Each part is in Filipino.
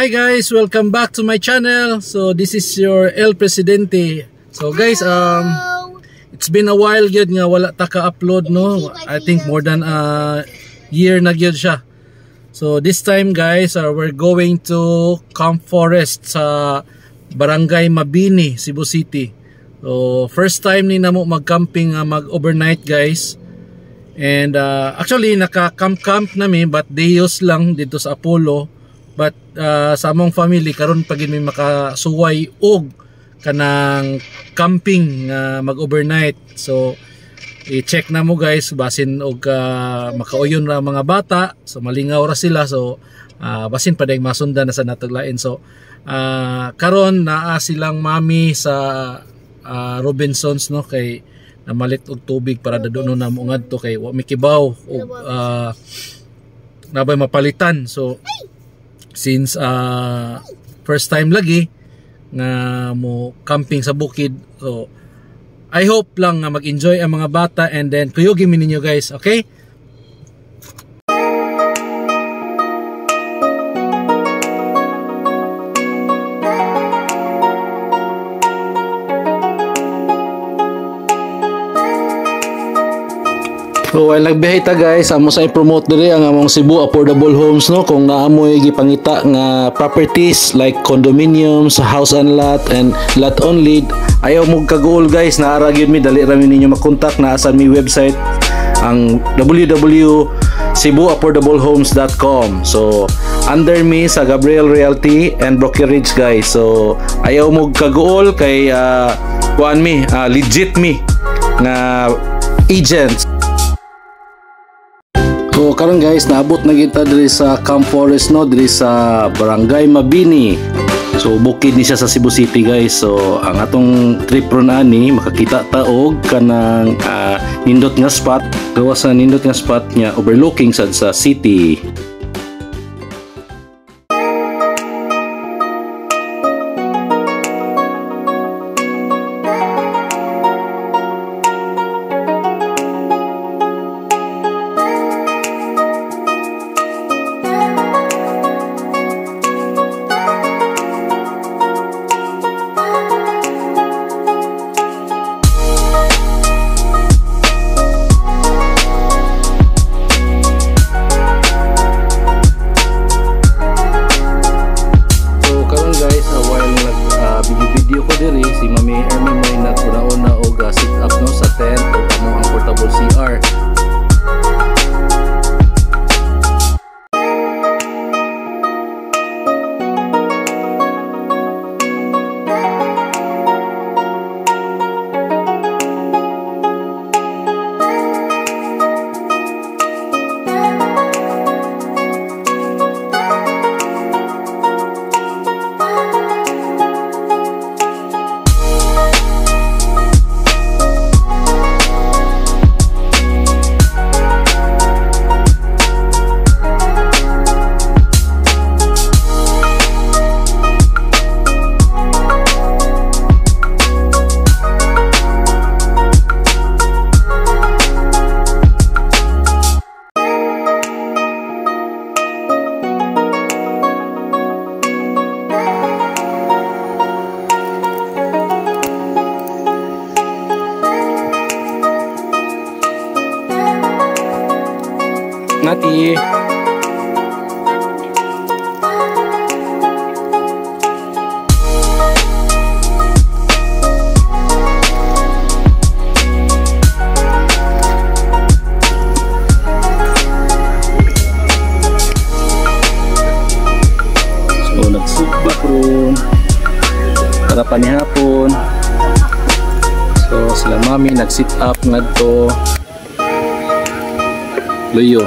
hi guys, welcome back to my channel. So this is your El Presidente. So guys, it's been a while yun nga wala ta ka-upload, no. I think more than a year na gyud siya. So this time guys, we're going to Camp Forest sa Barangay Mabini, Cebu City. So first time ni namo mag-camping, mag-overnight guys. And actually naka-camp nami but days lang dito sa Apollo. But sa among family karon pagin may makasuway og kanang camping mag-overnight. So i-check na mo guys basin og makauyon ra mga bata. So malingaw ra sila. So basin pa dayong masundan na sa nataglain. So karon naa silang mami sa Robinsons, no, kay namalit og tubig para dadonon na mo ngadto kay wa mikibaw og nabay mapalitan. So since first time lagi nga mo camping sa bukid, so I hope lang nga mag-enjoy ang mga bata and then kuyogin mi ninyo guys, okay? So while nagbiyahe ta guys, amo sa i-promote diri ang among Cebu Affordable Homes, no, kung naamoy gipangita nga properties like condominiums, house and lot only. Ayaw mo kagool guys, naara gyud mi dali ra mi ninyo makontak na sa mi website ang www.cebuaffordablehomes.com. So under me sa Gabriel Realty and Brokerage guys. So ayaw mo kagool kay legit mi nga agents. So karon guys, naabot na kita diri sa Camp Forest, no, diri sa Barangay Mabini. So bukid ni siya sa Cebu City guys. So ang atong trip ron ani makakita ta og kanang nindot nga spot. Gawa sa nindot nga spot niya overlooking sa city. Si Mami Ermi may nagpunaon na og sit up, no, sa tent o amo ang portable CR. Nati. So nagsubak ron harapan ni hapon. So sila mami nag-sit up ngadto luyo.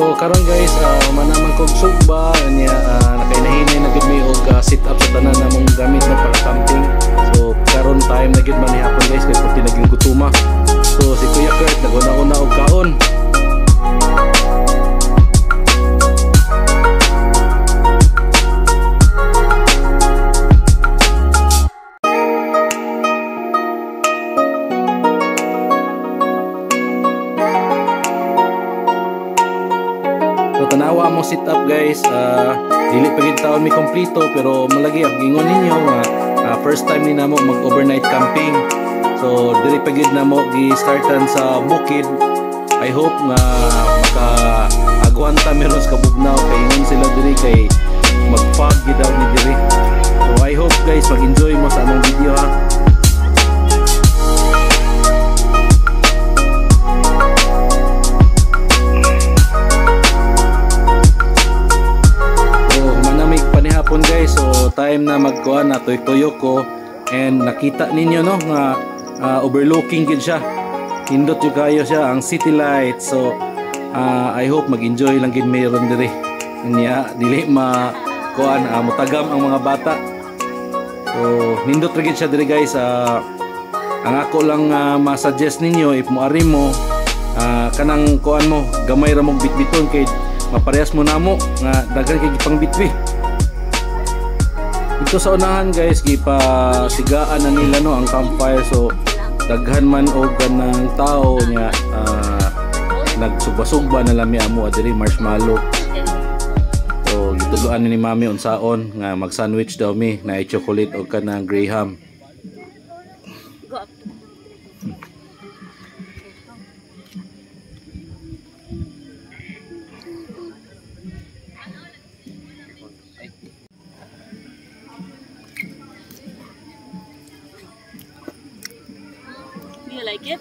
So karon guys, manaman kog sugba niya, nakainahinay na gid mi og sit up sa tanan namong gamit no para camping. So karon time na gid man hapon guys kay pati naging gutuma. So si Kuya Kurt naguna-una og kaon. Tanawa mo sit up guys, dili pa gid taon mi kompleto pero malagi ang gingon ninyo nga first time ni namo mag overnight camping. So dili pa gid namo gi-startan sa bukid. I hope nga maka-agwanta meron sa kabugnaw kay ingon sila diri kay mag-fog gid daw ni diri. So I hope guys mag-enjoy mo sa among video ha. Guys, so time na magkuha na toy-toyo ko and nakita ninyo no nga overlooking gid siya. Hindot yung kayo siya ang city light. So I hope mag-enjoy lang gid mayroon diri. Niya dili kuan mutagam ang mga bata. So hindot ra gid siya diri guys. Ang ako lang ma-suggest ninyo if moari mo kanang kuan mo gamay ra mo bitbiton kay maparehas mo namo nga daghan kay gipang bitbi. Dito sa unahan guys, gipasigaan na nila no ang campfire. So daghan man og ganang tao nya nagsugba-sugba na lami amo adiri marshmallow. So gituluan ni mami unsaon nga mag-sandwich daw mi na chocolate og kanang graham. Do you like it?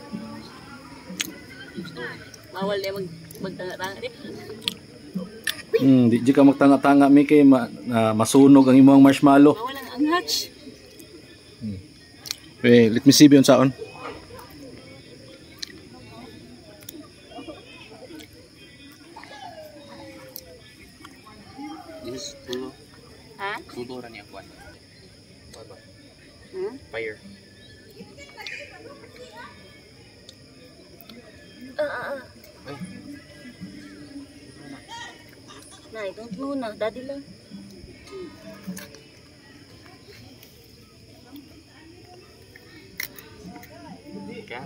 Bawal na magtanga-tanga di. Di ka magtanga-tanga mi kay masunog ang imong marshmallow. Bawal ang anghach. Wait, let me see biyon saon. This is tulo. Ha? Tulo ra niya kuan. Fire. Nay, don't muna. Daddy lang. Okay.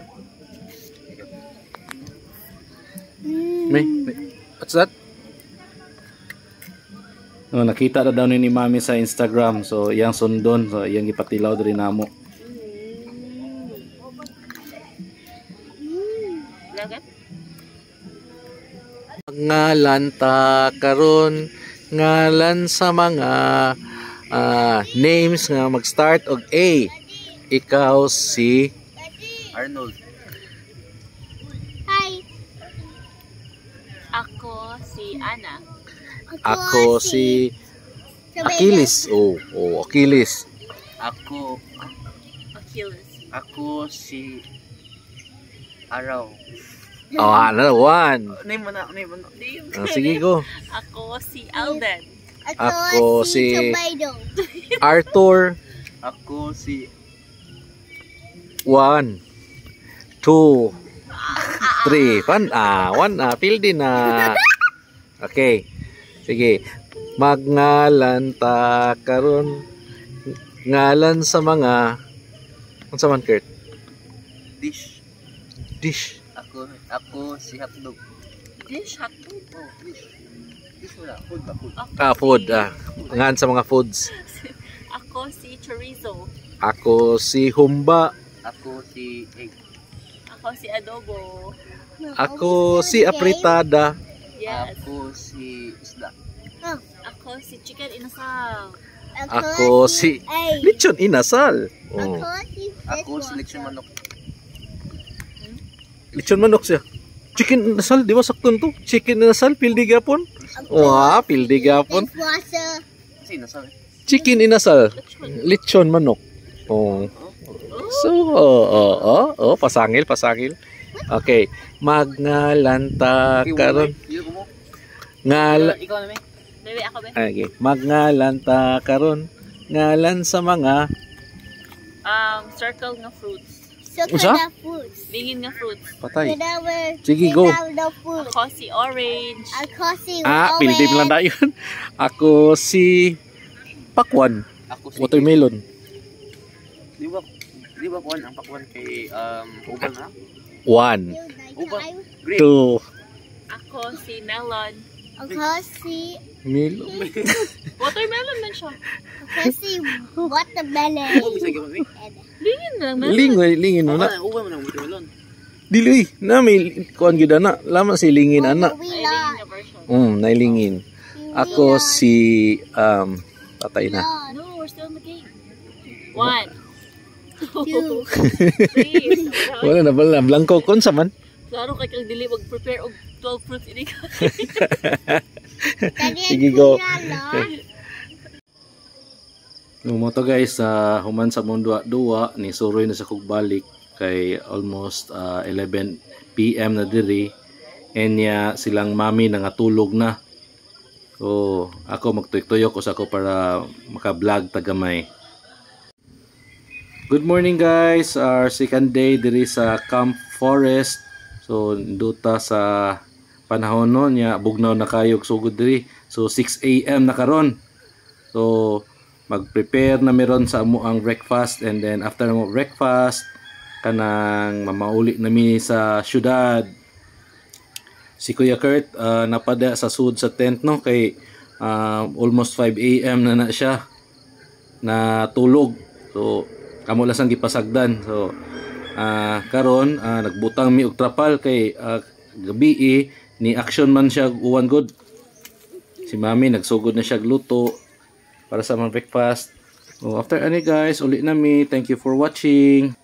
What's that? Nakita na daw ni mami sa Instagram. So iyang sundon. So iyang ipatilaw diri namo. Ngalan ta karon ngalan sa mga names nga mag-start og A. Ikaw si Arnold. Hi. Ako si Ana. Ako si Achilles. Oh, Achilles. Achilles. Ako si Araw. Another one. Name mo na. Sige go. Ako si Alden. Ako si Arthur. Ako si 1 2 3 pildi na. Okay. Sige. Magngalan ta karon ngalan sa mga unsa man Kurt? Dish. Ako si hotdog. Dish, hotdog. Oh, dish wala. Food. Food. Ngan sa mga foods. Ako si chorizo. Ako si humba. Ako si egg. Ako si adobo. Ako si apritada. Yes. Ako si isda. Ako si chicken inasal. Ako si lechon inasal. Oh. Ako si lechon manok. Lechon manok siya. Chicken inasal, di ba sakton to? Chicken inasal, pildi gapon. Wah, pildi gapon. Kasi inasal. Chicken inasal, lechon manok. Oh. So, pasangil. Okay. Magngalan ta karon. Ikaw na, may? Bebe, ako be. Okay. Magngalan ta karon. Ngalan sa mga Circle nga fruits. Usa? Lingin nga fruits. patay. Sige, go. Ako si orange. Pilipin lang tayo. Ako si Pakwan. Ako si... Watermelon. Di ba kuwan ang pakwan kay uban na? 1, Uban. 2, Ako si melon. melon. Watermelon man siya. Watermelon. Uban bisa gyud mi. Lingin lang melon. Lingin mo na. Uban man ang watermelon. Dili, na may kuan gyud ana. Laman si lingin ana. Ay, lingin nga version. Nailingin. Ako si patay na. No, we're still in the game. 1, 2, 3. Wala na pala, blanco kon sa man. Klaro kay kang dili mag-prepare og 12 fruits ini ka. Sige, go. Mo to guys, human sa mundo duwa ni suroy na sa kugbalik kay almost 11 PM na diri. Enya silang mami nangatulog na. So ako magtuyok-tuyok ako para maka-vlog tagamay. Good morning guys, our second day diri sa Camp Forest. So duta sa panahon no nya bugnaw na kayo sugod diri. So 6 AM na karon. So mag-prepare na meron sa amo ang breakfast, and then after mo breakfast kanang mamauli nami sa syudad. Si Kuya Kurt napada sa sud sa tent no kay almost 5 AM na siya na tulog. So kamo lasang gipasagdan. So karon nagbutang mi og trapal kay gabi ni action man siya uwan good. Si mami nagsugod na siya luto para sa mga breakfast. So after ani guys, uli na mi. Thank you for watching.